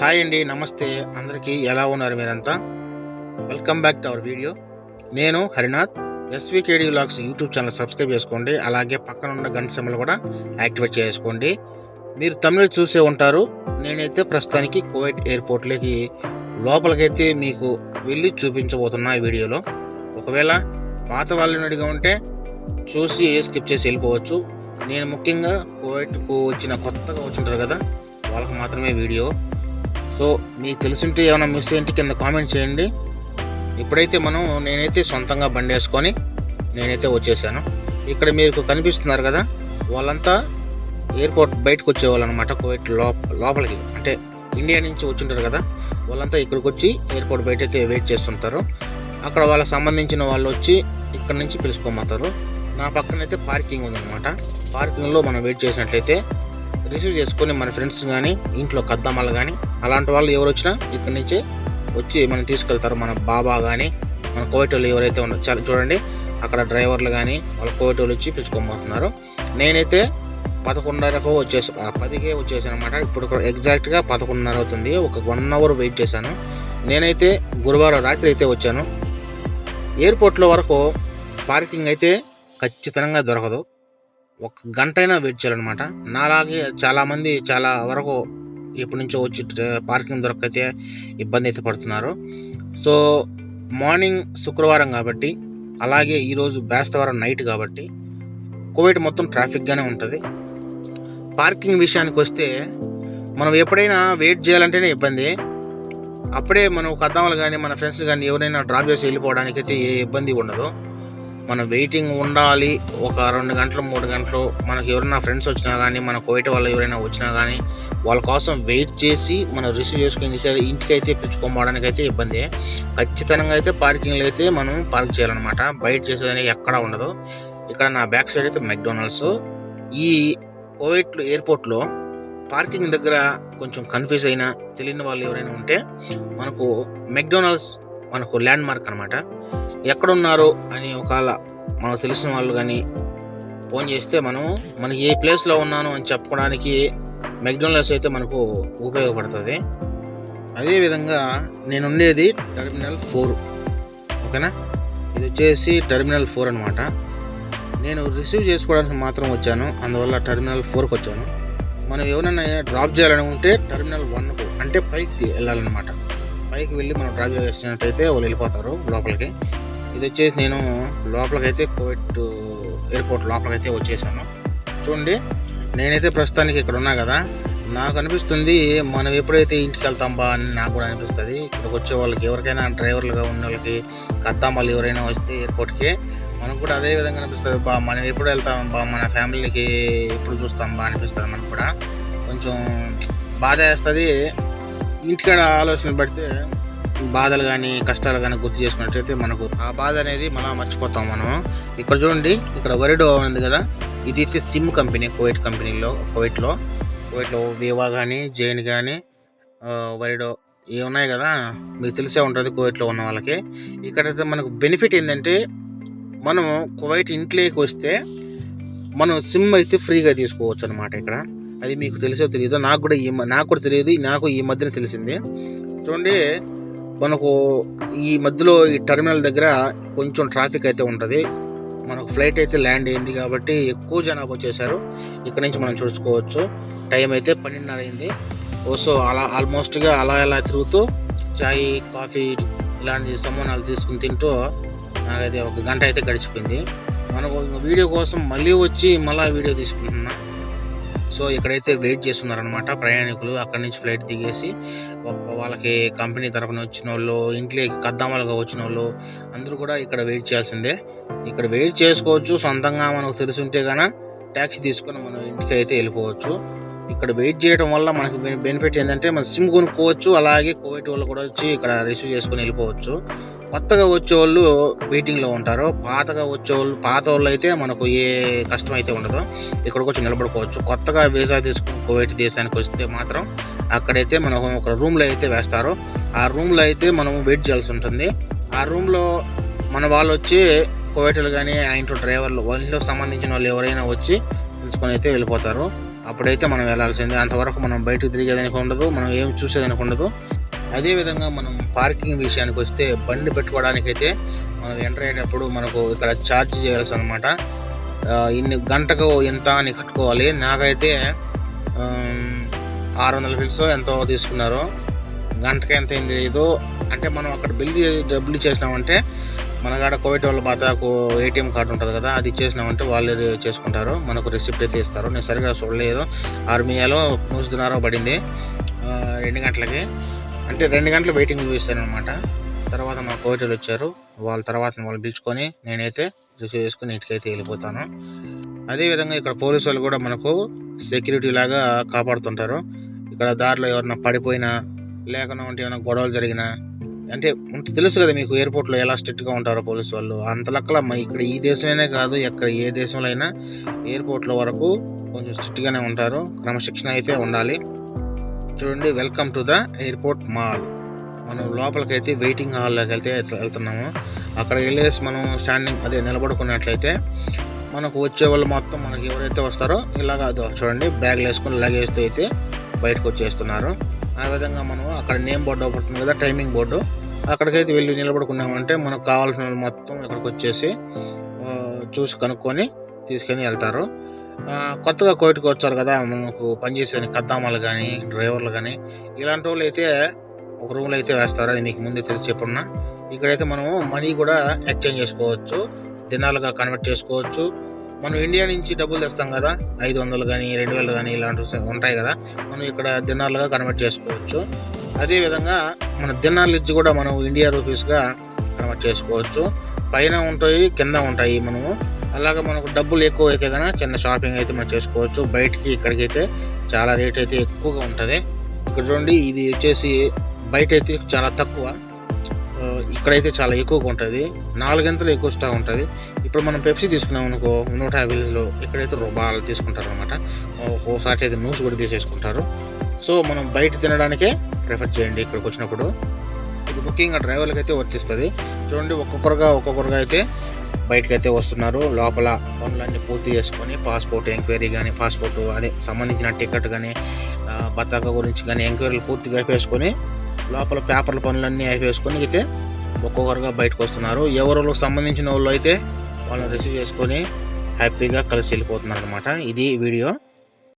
Hi అండి, నమస్తే అందరికీ. ఎలా ఉన్నారు మీరంతా? Welcome back to our video. నేను Harinath. SVKD vlogs YouTube channel subscribe చేసుకోండి. అలాగే పక్కన ఉన్న గంట సింబల్ కూడా యాక్టివేట్ చేసుకోండి. మీరు తమిళ చూసే ఉంటారు. నేనైతే ప్రస్తుతానికి కువైట్ ఎయిర్పోర్ట్లోకి లోపలికైతే మీకు వెళ్ళి చూపించబోతున్నా ఈ వీడియోలో. ఒకవేళ పాత వాళ్ళని అడిగా ఉంటే చూసి స్కిప్ చేసి వెళ్ళిపోవచ్చు. నేను ముఖ్యంగా కువైట్కు కొత్తగా వచ్చింటారు కదా, వాళ్ళకి మాత్రమే వీడియో. సో మీకు తెలుసుంటే ఏమైనా మిస్ ఏంటి కింద కామెంట్ చేయండి. ఇప్పుడైతే నేనైతే సొంతంగా బండి వేసుకొని నేనైతే వచ్చేసాను. ఇక్కడ మీకు కనిపిస్తున్నారు కదా, వాళ్ళంతా ఎయిర్పోర్ట్ బయటకు వచ్చేవాళ్ళు అనమాట. కువైట్ లోపలికి అంటే ఇండియా నుంచి వచ్చింటారు కదా, వాళ్ళంతా ఇక్కడికి వచ్చి ఎయిర్పోర్ట్ బయట అయితే వెయిట్ చేస్తుంటారు. అక్కడ వాళ్ళకి సంబంధించిన వాళ్ళు వచ్చి ఇక్కడ నుంచి పిలుచుకోమంటారు. నా పక్కనైతే పార్కింగ్ ఉందన్నమాట. పార్కింగ్లో మనం వెయిట్ చేసినట్లయితే రిసీవ్ చేసుకొని మన ఫ్రెండ్స్ కానీ ఇంట్లో కద్దమ్మలు కానీ అలాంటి వాళ్ళు ఎవరు వచ్చినా ఇక్కడి నుంచే వచ్చి మనం తీసుకెళ్తారు. మన బాబా కానీ మన కువైట్ వాళ్ళు ఎవరైతే ఉన్నారో చూడండి, అక్కడ డ్రైవర్లు కానీ వాళ్ళ కువైట్ వాళ్ళు వచ్చి పిలుచుకోబోతున్నారు. నేనైతే 11:30కు 10కే వచ్చేసాను అనమాట. ఇప్పుడు ఎగ్జాక్ట్గా 11:30 అవుతుంది. ఒక 1 అవర్ వెయిట్ చేశాను. నేనైతే గురువారం రాత్రి అయితే వచ్చాను. ఎయిర్పోర్ట్లో వరకు పార్కింగ్ అయితే ఖచ్చితంగా దొరకదు. 1 గంట అయినా వెయిట్ చేయాలన్నమాట. నాలాగే చాలామంది చాలా వరకు ఎప్పటి నుంచో వచ్చి పార్కింగ్ దొరకైతే ఇబ్బంది అయితే పడుతున్నారు. సో మార్నింగ్ శుక్రవారం కాబట్టి, అలాగే ఈరోజు బేస్తవారం నైట్ కాబట్టి కువైట్ మొత్తం ట్రాఫిక్గానే ఉంటుంది. పార్కింగ్ విషయానికి వస్తే మనం ఎప్పుడైనా వెయిట్ చేయాలంటేనే ఇబ్బంది. అప్పుడే మనం కద్దామలు కానీ మన ఫ్రెండ్స్ కానీ ఎవరైనా డ్రాప్ చేసి వెళ్ళిపోవడానికి అయితే ఏ ఇబ్బంది ఉండదు. మనం వెయిటింగ్ ఉండాలి. ఒక 2 గంటలు 3 గంటలు మనకి ఎవరైనా ఫ్రెండ్స్ వచ్చినా కానీ మన కువైట్ వాళ్ళు ఎవరైనా వచ్చినా కానీ వాళ్ళ కోసం వెయిట్ చేసి మనం రిసీవ్ చేసుకుని ఇంటికి అయితే పిలుచుకోవడానికి అయితే ఇబ్బంది. ఖచ్చితంగా అయితే పార్కింగ్లో అయితే మనం పార్క్ చేయాలన్నమాట. బయట చేసేదని ఎక్కడా ఉండదు. ఇక్కడ నా బ్యాక్ సైడ్ అయితే మెక్డొనాల్డ్స్. ఈ కువైట్ ఎయిర్పోర్ట్లో పార్కింగ్ దగ్గర కొంచెం కన్ఫ్యూజ్ అయినా తెలియని వాళ్ళు ఎవరైనా ఉంటే మనకు మెక్డొనాల్డ్స్ మనకు ల్యాండ్ మార్క్ అనమాట. ఎక్కడున్నారు అని ఒకవేళ మనకు తెలిసిన వాళ్ళు కానీ ఫోన్ చేస్తే మనం ఏ ప్లేస్లో ఉన్నాను అని చెప్పుకోవడానికి మెక్డొనాల్డ్స్ అయితే మనకు ఉపయోగపడుతుంది. అదేవిధంగా నేను ఉండేది టెర్మినల్ 4, ఓకేనా. ఇది వచ్చేసి టెర్మినల్ 4 అనమాట. నేను రిసీవ్ చేసుకోవడానికి మాత్రం వచ్చాను, అందువల్ల టెర్మినల్ 4కి వచ్చాను. మనం ఎవరైనా డ్రాప్ చేయాలనుకుంటే టెర్మినల్ 1కు అంటే పైకి వెళ్ళాలన్నమాట. పైకి వెళ్ళి మనం డ్రాప్ చేసినట్టయితే వాళ్ళు వెళ్ళిపోతారు లోపలికి. ఇది వచ్చేసి నేను లోపలికైతే కువైట్ ఎయిర్పోర్ట్ లోపలికైతే వచ్చేసాను. చూడండి, నేనైతే ప్రస్తుతానికి ఇక్కడ ఉన్నా కదా, నాకు అనిపిస్తుంది మనం ఎప్పుడైతే ఇంటికి వెళ్తాం బా అని నాకు కూడా అనిపిస్తుంది. ఇక్కడికి వచ్చే వాళ్ళకి ఎవరికైనా డ్రైవర్లుగా ఉన్న వాళ్ళకి కద్దామాలు ఎవరైనా వస్తే ఎయిర్పోర్ట్కి మనకు కూడా అదే విధంగా అనిపిస్తుంది. బా మనం ఎప్పుడు వెళ్తాం బా, మన ఫ్యామిలీకి ఎప్పుడు చూస్తాం బా అనిపిస్తుంది. మనకు కూడా కొంచెం బాధ వేస్తుంది. ఇంటికాడ ఆలోచనలు పడితే బాధలు కానీ కష్టాలు కానీ గుర్తు చేసుకున్నట్టయితే మనకు ఆ బాధ అనేది మనం మర్చిపోతాం. మనం ఇక్కడ చూడండి, ఇక్కడ వరిడో ఉంది కదా, ఇది అయితే సిమ్ కంపెనీ. కువైట్లో వివా కానీ జైన్ కానీ వరిడో ఇవి ఉన్నాయి కదా, మీకు తెలిసే ఉంటుంది కువైట్లో ఉన్న వాళ్ళకి. ఇక్కడైతే మనకు బెనిఫిట్ ఏంటంటే మనం కువైట్ ఇంట్లోకి వస్తే మనం సిమ్ అయితే ఫ్రీగా తీసుకోవచ్చు అనమాట. ఇక్కడ అది మీకు తెలిసో తెలియదు, నాకు కూడా తెలియదు. నాకు ఈ మధ్యన తెలిసింది. చూడండి, మనకు ఈ మధ్యలో ఈ టెర్మినల్ దగ్గర కొంచెం ట్రాఫిక్ అయితే ఉంటుంది. మనకు ఫ్లైట్ అయితే ల్యాండ్ అయింది కాబట్టి ఎక్కువ జనాభా వచ్చేసారు. ఇక్కడ నుంచి మనం చూసుకోవచ్చు. టైం అయితే 12:30 అయింది. సో అలా ఆల్మోస్ట్గా అలా తిరుగుతూ చాయ్ కాఫీ ఇలాంటి సమానాలు తీసుకుని తింటూ నాకైతే 1 గంట అయితే గడిచిపోయింది. మనకు వీడియో కోసం మళ్ళీ వీడియో తీసుకుంటున్నా. సో ఇక్కడైతే వెయిట్ చేస్తున్నారనమాట ప్రయాణికులు. అక్కడి నుంచి ఫ్లైట్ దిగేసి వాళ్ళకి కంపెనీ తరఫున వచ్చిన వాళ్ళు, ఇంట్లోకి కద్దామాలుగా వచ్చిన వాళ్ళు అందరూ కూడా ఇక్కడ వెయిట్ చేయాల్సిందే. ఇక్కడ వెయిట్ చేసుకోవచ్చు. సొంతంగా మనకు తెలిసి ఉంటే కనుక ట్యాక్సీ తీసుకొని మనం ఇంటికి అయితే వెళ్ళిపోవచ్చు. ఇక్కడ వెయిట్ చేయడం వల్ల మనకు బెనిఫిట్ ఏంటంటే మనం సిమ్ కొనుక్కోవచ్చు. అలాగే కువైట్ వాళ్ళు కూడా వచ్చి ఇక్కడ రిసీవ్ చేసుకొని వెళ్ళిపోవచ్చు. కొత్తగా వచ్చేవాళ్ళు వెయిటింగ్లో ఉంటారు. పాత వాళ్ళు అయితే మనకు ఏ కష్టం అయితే ఉండదు. ఇక్కడికి వచ్చి నిలబడుకోవచ్చు. కొత్తగా వీసా తీసుకుని కువైట్ దేశానికి వస్తే మాత్రం అక్కడైతే మనం ఒక రూమ్లో అయితే వేస్తారు. ఆ రూమ్లో అయితే మనం వెయిట్ చేయాల్సి ఉంటుంది. ఆ రూమ్లో మన వాళ్ళు వచ్చి కువైట్లు కానీ ఆ ఇంట్లో డ్రైవర్లు వాళ్ళకి సంబంధించిన వాళ్ళు ఎవరైనా వచ్చి తీసుకొని అయితే వెళ్ళిపోతారు. అప్పుడైతే మనం వెళ్ళాల్సిందే. అంతవరకు మనం బయటకు తిరిగేదానికి ఉండదు, మనం ఏమి చూసేదానికి ఉండదు. అదేవిధంగా మనం పార్కింగ్ విషయానికి వస్తే బండి పెట్టుకోవడానికైతే మనం ఎంటర్ అయ్యేటప్పుడు మనకు ఇక్కడ ఛార్జ్ చేయాల్సి అనమాట. ఇన్ని గంటకు ఎంత అని కట్టుకోవాలి. నాకైతే 600 ఫిల్స్ ఎంతో తీసుకున్నారు. గంటకి ఎంత అయింది ఏదో అంటే మనం అక్కడ డబ్బులు ఇచ్చేసినామంటే మన కాడ కోవిడ్ వాళ్ళ బాతాకు ఏటీఎం కార్డు ఉంటుంది కదా, అది ఇచ్చేసినామంటే వాళ్ళు చేసుకుంటారు. మనకు రిసిప్ట్ అయితే ఇస్తారు. నేను సరిగా చూడలేదు. ఆర్మీయాలో నూసుదినారో పడింది 2 గంటలకి. అంటే 2 గంటలు వెయిటింగ్ చూపిస్తారనమాట. తర్వాత మా కోవిడ్ వాళ్ళు వచ్చారు. వాళ్ళ తర్వాత వాళ్ళు పిలుచుకొని నేనైతే రిసీవ్ చేసుకుని ఇంటికైతే వెళ్ళిపోతాను. అదేవిధంగా ఇక్కడ పోలీసు వాళ్ళు కూడా మనకు సెక్యూరిటీ లాగా కాపాడుతుంటారు. ఇక్కడ దారిలో ఎవరైనా పడిపోయినా లేకుండా ఏమైనా గొడవలు జరిగినా అంటే తెలుసు కదా మీకు ఎయిర్పోర్ట్లో ఎలా స్ట్రిక్ట్గా ఉంటారో పోలీసు వాళ్ళు. అంత లెక్కల ఇక్కడ ఈ దేశమైనా కాదు, ఎక్కడ ఏ దేశంలో అయినా ఎయిర్పోర్ట్లో వరకు కొంచెం స్ట్రిక్ట్గానే ఉంటారు. క్రమశిక్షణ అయితే ఉండాలి. చూడండి, welcome to the airport mall. మనం లోపలికైతే వెయిటింగ్ హాల్లోకి వెళ్తున్నాము. అక్కడ వెళ్ళేసి మనం నిలబడుకున్నట్లయితే మనకు వచ్చే వాళ్ళు మొత్తం మనకి ఎవరైతే వస్తారో ఇలాగ చూడండి బ్యాగ్లు వేసుకుని లగేజ్తో అయితే బయటకు వచ్చేస్తున్నారు. ఆ విధంగా మనం అక్కడ నేమ్ బోర్డు ఒకటి కదా, టైమింగ్ బోర్డు, అక్కడికైతే వెళ్ళి నిలబడుకున్నామంటే మనకు కావాల్సిన వాళ్ళు మొత్తం ఇక్కడికి వచ్చేసి చూసి కనుక్కొని తీసుకొని వెళ్తారు. కొత్తగా కోవిడ్కి వచ్చారు కదా, మనకు పనిచేసే కద్దామాలు కానీ డ్రైవర్లు కానీ ఇలాంటి వాళ్ళు అయితే ఒక రూమ్లో అయితే వేస్తారు. అది మీకు ముందే తెలిసి చెప్పున్నా. ఇక్కడైతే మనము మనీ కూడా ఎక్స్చేంజ్ చేసుకోవచ్చు, దినాలుగా కన్వర్ట్ చేసుకోవచ్చు. మనం ఇండియా నుంచి డబ్బులు తెస్తాం కదా, 500 కానీ 2000 కానీ ఇలాంటివి ఉంటాయి కదా, మనం ఇక్కడ దినాలుగా కన్వర్ట్ చేసుకోవచ్చు. అదేవిధంగా మన దినాలు ఇచ్చి కూడా మనం ఇండియా రూపీస్గా కన్వర్ట్ చేసుకోవచ్చు. పైన ఉంటాయి, కింద ఉంటాయి. మనము అలాగా మనకు డబ్బులు ఎక్కువ అయితే కనుక చిన్న షాపింగ్ అయితే మనం చేసుకోవచ్చు. బయటికి ఇక్కడికైతే చాలా రేట్ అయితే ఎక్కువగా ఉంటుంది. ఇక్కడ చూడండి, ఇది వచ్చేసి బయట అయితే చాలా తక్కువ, ఇక్కడైతే చాలా ఎక్కువగా ఉంటుంది. 4 గంటలు ఎక్కువ స్టాక్ ఉంటుంది. ఇప్పుడు మనం పెప్సీ తీసుకున్నాం అనుకో 150లో, ఇక్కడైతే రూపాయలు తీసుకుంటారు అనమాట. ఒక్కోసారి అయితే నూసు కూడా తీసేసుకుంటారు. సో మనం బయట తినడానికే ప్రిఫర్ చేయండి ఇక్కడికి వచ్చినప్పుడు. ఇది ముఖ్యంగా డ్రైవర్లకు అయితే వర్తిస్తుంది. చూడండి, ఒక్కొక్కరుగా అయితే బయటకైతే వస్తున్నారు. లోపల పనులన్నీ పూర్తి చేసుకొని పాస్పోర్ట్ ఎంక్వైరీ కానీ, పాస్పోర్ట్ అదే సంబంధించిన టికెట్ కానీ, బతాకా గురించి కానీ ఎంక్వైరీలు పూర్తిగా అయిపోసుకొని లోపల పేపర్ల పనులన్నీ అయిపోసుకొని అయితే ఒక్కొక్కరుగా బయటకు వస్తున్నారు. ఎవరికి సంబంధించిన వాళ్ళు అయితే వాళ్ళని రిసీవ్ చేసుకొని హ్యాపీగా కలిసి వెళ్ళిపోతున్నారు అనమాట. ఇది వీడియో.